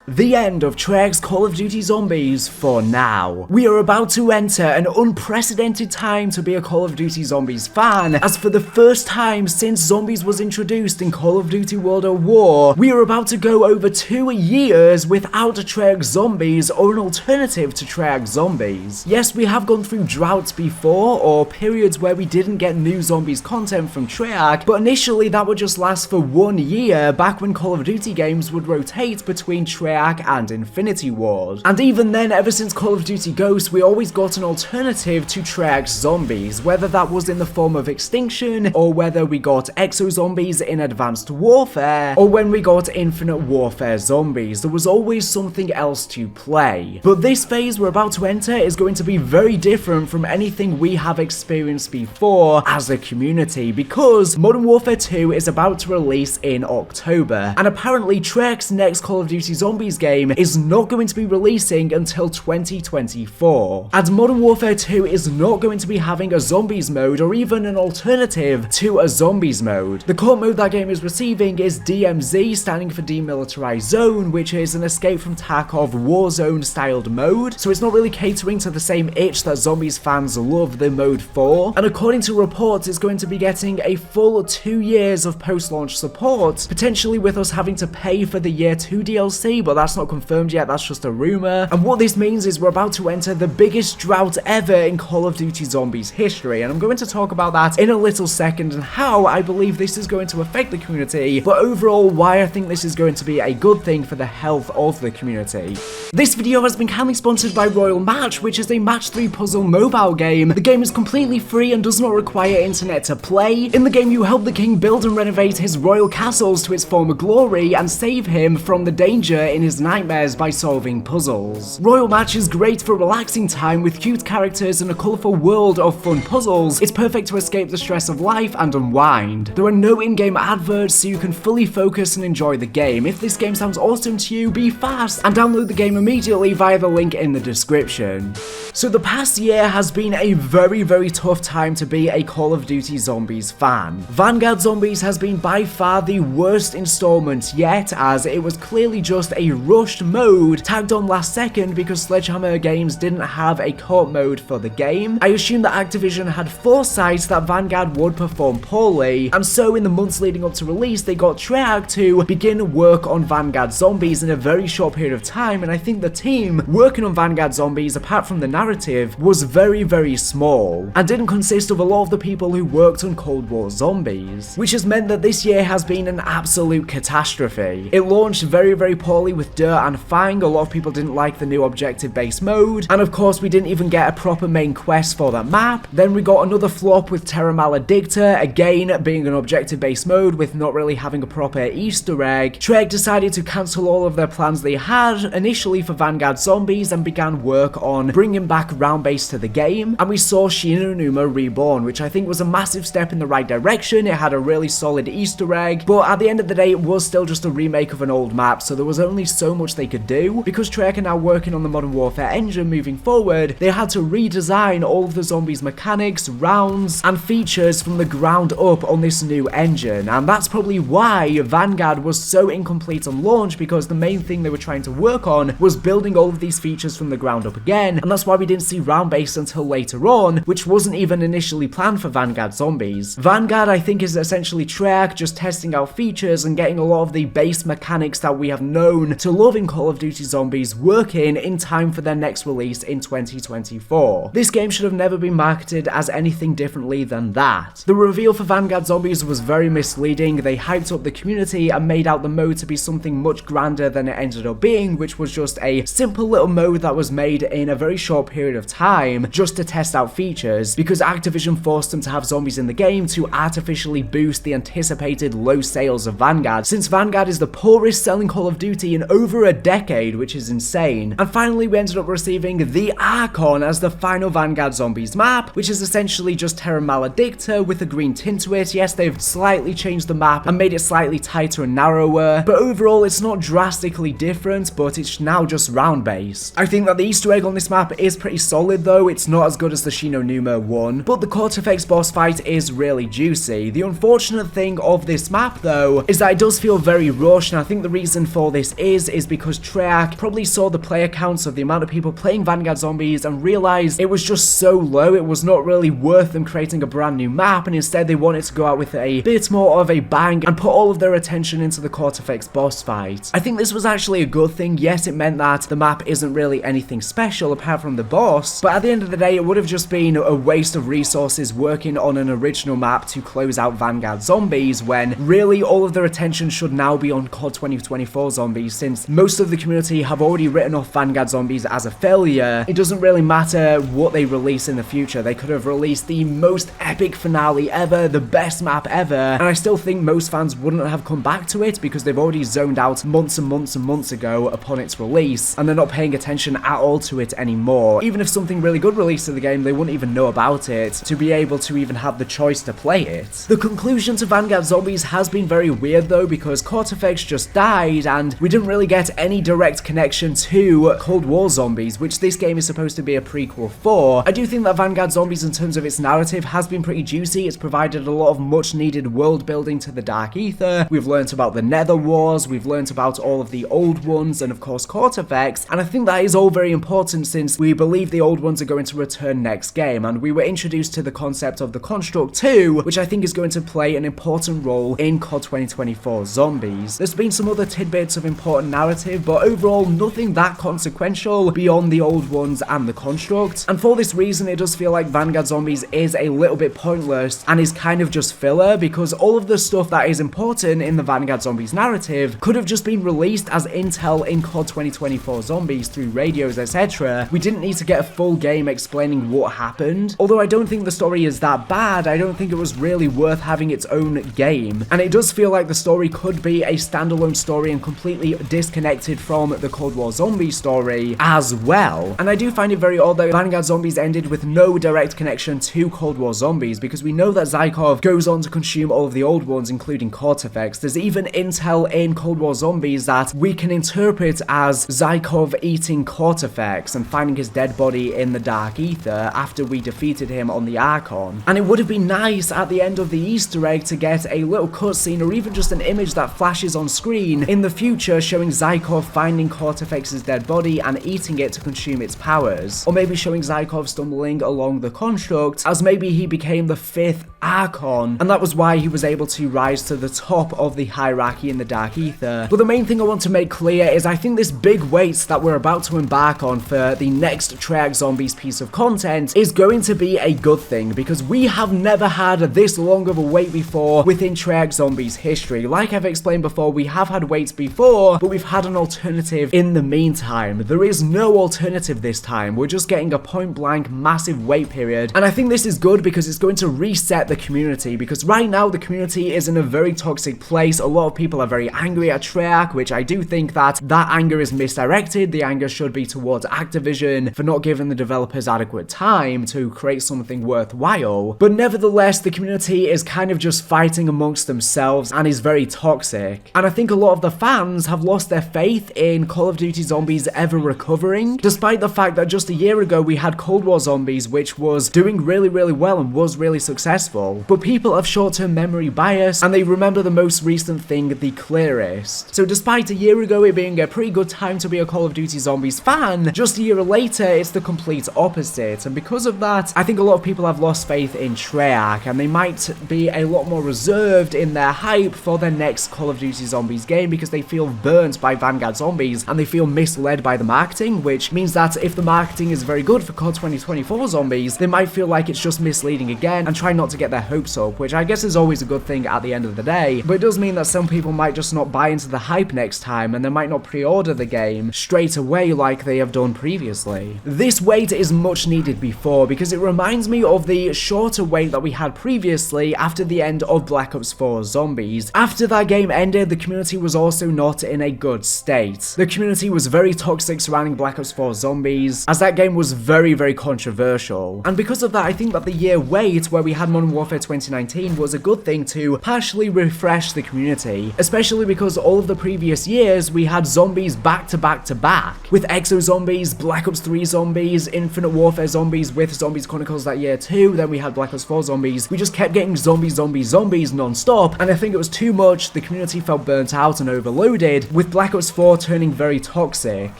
The end of Treyarch's Call of Duty Zombies for now. We are about to enter an unprecedented time to be a Call of Duty Zombies fan, as for the first time since Zombies was introduced in Call of Duty World at War, we are about to go over 2 years without a Treyarch Zombies or an alternative to Treyarch Zombies. Yes, we have gone through droughts before, or periods where we didn't get new Zombies content from Treyarch, but initially that would just last for 1 year, back when Call of Duty games would rotate between Treyarch and Infinity Ward. And even then, ever since Call of Duty Ghosts, we always got an alternative to Treyarch Zombies, whether that was in the form of Extinction, or whether we got Exo Zombies in Advanced Warfare, or when we got Infinite Warfare Zombies. There was always something else to play. But this phase we're about to enter is going to be very different from anything we have experienced before as a community, because Modern Warfare 2 is about to release in October, and apparently Treyarch's next Call of Duty Zombies game is not going to be releasing until 2024. And Modern Warfare 2 is not going to be having a Zombies mode or even an alternative to a Zombies mode. The core mode that game is receiving is DMZ, standing for Demilitarized Zone, which is an Escape from Tarkov Warzone styled mode, so it's not really catering to the same itch that Zombies fans love the mode for. And according to reports, it's going to be getting a full 2 years of post-launch support, potentially with us having to pay for the Year 2 DLC, but that's not confirmed yet, that's just a rumor. And what this means is we're about to enter the biggest drought ever in Call of Duty Zombies history, and I'm going to talk about that in a little second and how I believe this is going to affect the community, but overall why I think this is going to be a good thing for the health of the community. This video has been kindly sponsored by Royal Match, which is a match 3 puzzle mobile game. The game is completely free and does not require internet to play. In the game you help the king build and renovate his royal castles to its former glory and save him from the danger in his nightmares by solving puzzles. Royal Match is great for relaxing time with cute characters and a colourful world of fun puzzles. It's perfect to escape the stress of life and unwind. There are no in-game adverts, so you can fully focus and enjoy the game. If this game sounds awesome to you, be fast and download the game immediately via the link in the description. So the past year has been a very tough time to be a Call of Duty Zombies fan. Vanguard Zombies has been by far the worst installment yet, as it was clearly just a rushed mode tagged on last second because Sledgehammer Games didn't have a co-op mode for the game. I assume that Activision had foresight that Vanguard would perform poorly, and so in the months leading up to release they got Treyarch to begin work on Vanguard Zombies in a very short period of time, and I think the team working on Vanguard Zombies, apart from the narrative, was very small and didn't consist of a lot of the people who worked on Cold War Zombies, which has meant that this year has been an absolute catastrophe. It launched very poorly with Dirt and Fang. A lot of people didn't like the new objective-based mode, and of course we didn't even get a proper main quest for that map. Then we got another flop with Terra Maldecita, again being an objective-based mode with not really having a proper Easter egg. Treyarch decided to cancel all of their plans they had initially for Vanguard Zombies and began work on bringing back round base to the game, and we saw Shi No Numa Reborn, which I think was a massive step in the right direction. It had a really solid Easter egg, but at the end of the day it was still just a remake of an old map, so there was only so much they could do. Because Treyarch are now working on the Modern Warfare engine moving forward, they had to redesign all of the Zombies mechanics, rounds, and features from the ground up on this new engine, and that's probably why Vanguard was so incomplete on launch, because the main thing they were trying to work on was building all of these features from the ground up again, and that's why we didn't see round base until later on, which wasn't even initially planned for Vanguard Zombies. Vanguard, I think, is essentially Treyarch just testing out features and getting a lot of the base mechanics that we have known to love in Call of Duty Zombies working in time for their next release in 2024. This game should have never been marketed as anything differently than that. The reveal for Vanguard Zombies was very misleading. They hyped up the community and made out the mode to be something much grander than it ended up being, which was just a simple little mode that was made in a very short period of time just to test out features, because Activision forced them to have zombies in the game to artificially boost the anticipated low sales of Vanguard, since Vanguard is the poorest selling Call of Duty in over a decade, which is insane. And finally we ended up receiving the Archon as the final Vanguard Zombies map, which is essentially just Terra Maldecita with a green tint to it. Yes, they've slightly changed the map and made it slightly tighter and narrower, but overall it's not drastically different, but it's now just round based. I think that the Easter egg on this map is pretty solid though. It's not as good as the Shi No Numa one, but the Cortex boss fight is really juicy. The unfortunate thing of this map though is that it does feel very rushed, and I think the reason for this is because Treyarch probably saw the player counts of the amount of people playing Vanguard Zombies and realized it was just so low, it was not really worth them creating a brand new map, and instead they wanted to go out with a bit more of a bang and put all of their attention into the Cortifex boss fight. I think this was actually a good thing. Yes, it meant that the map isn't really anything special apart from the boss, but at the end of the day, it would have just been a waste of resources working on an original map to close out Vanguard Zombies when really all of their attention should now be on COD 2024 Zombies, since most of the community have already written off Vanguard Zombies as a failure. It doesn't really matter what they release in the future. They could have released the most epic finale ever, the best map ever, and I still think most fans wouldn't have come back to it because they've already zoned out months and months and months ago upon its release, and they're not paying attention at all to it anymore. Even if something really good released to the game, they wouldn't even know about it to be able to even have the choice to play it. The conclusion to Vanguard Zombies has been very weird though, because Cortifex just died and we didn't really get any direct connection to Cold War Zombies, which this game is supposed to be a prequel for. I do think that Vanguard Zombies, in terms of its narrative, has been pretty juicy. It's provided a lot of much needed world building to the Dark Ether. We've learnt about the Nether Wars, we've learnt about all of the old ones, and of course Cortifex, and I think that is all very important since we believe the old ones are going to return next game, and we were introduced to the concept of the Construct too, which I think is going to play an important role in COD 2024 Zombies. There's been some other tidbits of important narrative, but overall nothing that consequential beyond the old ones and the Construct, and for this reason it does feel like Vanguard Zombies is a little bit pointless and is kind of just filler, because all of the stuff that is important in the Vanguard Zombies narrative could have just been released as intel in COD 2024 Zombies through radios, etc. We didn't need to get a full game explaining what happened. Although I don't think the story is that bad, I don't think it was really worth having its own game, and it does feel like the story could be a standalone story and completely disconnected from the Cold War Zombies story as well. And I do find it very odd that Vanguard Zombies ended with no direct connection to Cold War Zombies, because we know that Zykov goes on to consume all of the old ones, including Cortifex. There's even intel in Cold War Zombies that we can interpret as Zykov eating Cortifex and finding his dead body in the Dark Ether after we defeated him on the Archon. And it would have been nice at the end of the Easter egg to get a little cutscene or even just an image that flashes on screen in the future showing Zykov finding Cortifex's dead body and eating it to consume its powers. Or maybe showing Zykov stumbling along the Construct as maybe he became the 5th Archon, and that was why he was able to rise to the top of the hierarchy in the Dark Ether. But the main thing I want to make clear is I think this big wait that we're about to embark on for the next Treyarch Zombies piece of content is going to be a good thing, because we have never had this long of a wait before within Treyarch Zombies history. Like I've explained before, we have had waits before, but we've had an alternative in the meantime. There is no alternative this time. We're just getting a point blank massive wait period, and I think this is good because it's going to reset the community, because right now the community is in a very toxic place. A lot of people are very angry at Treyarch, which I do think that anger is misdirected. The anger should be towards Activision for not giving the developers adequate time to create something worthwhile, but nevertheless the community is kind of just fighting amongst themselves and is very toxic, and I think a lot of the fans have lost their faith in Call of Duty Zombies ever recovering, despite the fact that just a year ago we had Cold War Zombies, which was doing really well and was really successful, but people have short-term memory bias and they remember the most recent thing the clearest. So despite a year ago it being a pretty good time to be a Call of Duty Zombies fan, just a year later it's the complete opposite, and because of that I think a lot of people have lost faith in Treyarch and they might be a lot more reserved in their hype for their next Call of Duty Zombies game because they feel burnt by Vanguard Zombies and they feel misled by the marketing, which means that if the marketing is very good for COD 2024 Zombies, they might feel like it's just misleading again and try not to get their hopes up, which I guess is always a good thing at the end of the day, but it does mean that some people might just not buy into the hype next time and they might not pre-order the game straight away like they have done previously. This wait is much needed before because it reminds me of the shorter wait that we had previously after the end of Black Ops 4 Zombies. After that game ended, the community was also not in a good state. The community was very toxic surrounding Black Ops 4 Zombies, as that game was very controversial. And because of that, I think that the year wait where we had Modern Warfare 2019 was a good thing to partially refresh the community, especially because all of the previous years we had zombies back to back to back, with Exo Zombies, Black Ops 3 Zombies, Infinite Warfare Zombies with Zombies Chronicles that year too, then we had Black Ops 4 Zombies. We just kept getting zombies non-stop, and I think it was too much. The community felt burnt out and overloaded, with Black Ops 4 turning very toxic.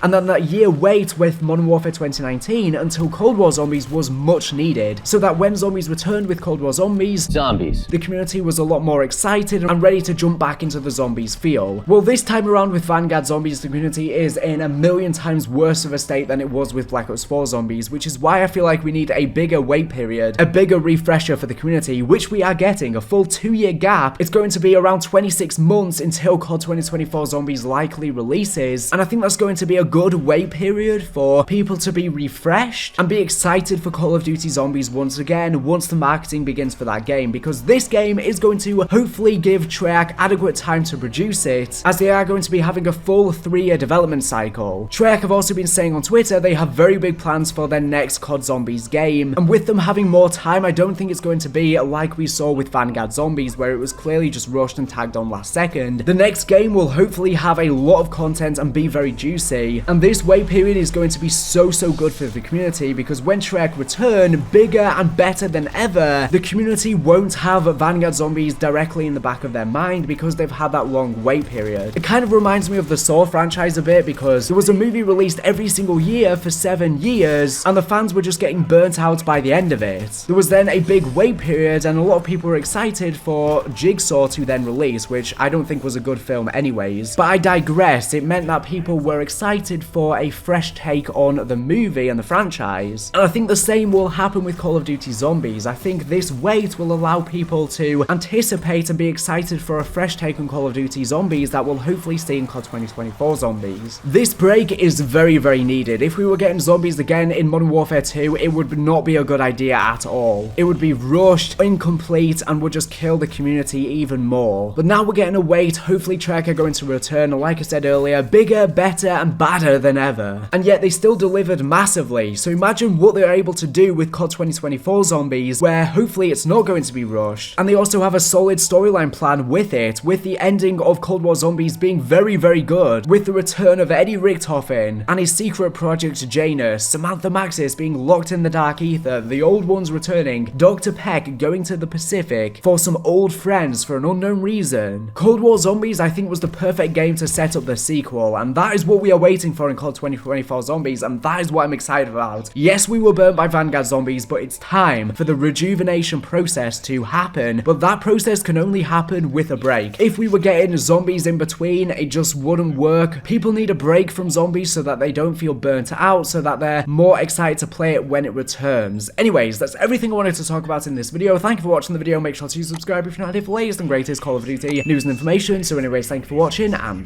And then that year wait with Modern Warfare 2019 until Cold War Zombies was much needed, so that when zombies returned with Cold War Zombies, the community was a lot more excited and ready to jump back into the zombies feel. Well, this time around with Vanguard Zombies, the community is in a million times worse of a state than it was with Black Ops 4 Zombies, which is why I feel like we need a bigger wait period, a bigger refresher for the community, which we are getting. A full 2-year gap. It's going to be around 26 months until COD 2024 Zombies likely releases, and I think that's going to be a good wait period for people to be refreshed and be excited for Call of Duty Zombies once again once the marketing begins for that game, because this game is going to hopefully give Treyarch adequate time to produce it, as they are going to be having a full 3-year development cycle. Treyarch have also been saying on Twitter they have very big plans for their next COD Zombies game, and with them having more time, I don't think it's going to be like we saw with Vanguard Zombies, where it was clearly just rushed and tagged on last second. The next game will hopefully have a lot of content and be very juicy, and this wait period is going to be so good for the community, because when Treyarch return bigger and better than ever, the community won't have Vanguard Zombies directly in the back of their mind because they've had that long wait period. It kind of reminds me of the Saw franchise a bit, because there was a movie released every single year for 7 years and the fans were just getting burnt out by the end of it. There was then a big wait period and a lot of people were excited for Jigsaw to then release, which I don't think was a good film anyways. But I digress. It meant that people were excited for a fresh take on the movie and the franchise. And I think the same will happen with Call of Duty Zombies. I think this wait will allow people to anticipate and be excited for a fresh take on Call of Duty Zombies that will hopefully stay in COD 2024 Zombies. This break is very needed. If we were getting zombies again in Modern Warfare 2, it would not be a good idea at all. It would be rushed, incomplete, and would just kill the community even more. But now we're getting a wait. Hopefully Treyarch are going to return, like I said earlier, bigger, better, and badder than ever. And yet they still delivered massively. So imagine what they're able to do with COD 2024 Zombies, where hopefully it's not going to be rushed. And they also have a solid storyline plan with it, with the ending of Cold War Zombies being very good, with the return of Eddie Richtofen and his secret project Janus, Samantha Maxis being locked in the Dark Ether, the old ones returning, Dr. Peck going to the Pacific for some old friends for an unknown reason. Cold War Zombies, I think, was the perfect game to set up the sequel, and that is what we are waiting for in COD 2024 Zombies, and that is what I'm excited about. Yes, we were burnt by Vanguard Zombies, but it's time for the rejuvenation process to happen, but that process can only happen with a break. If we were getting zombies in between, it just wouldn't work. People need a break from zombies so that they don't feel burnt out, so that they're more excited to play it when it returns. Anyways, that's everything I wanted to talk about in this video. Thank you for watching the video. Make sure to subscribe if you're not here for latest and greatest Call of Duty news and information. So anyways, thank you for watching, and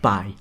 bye.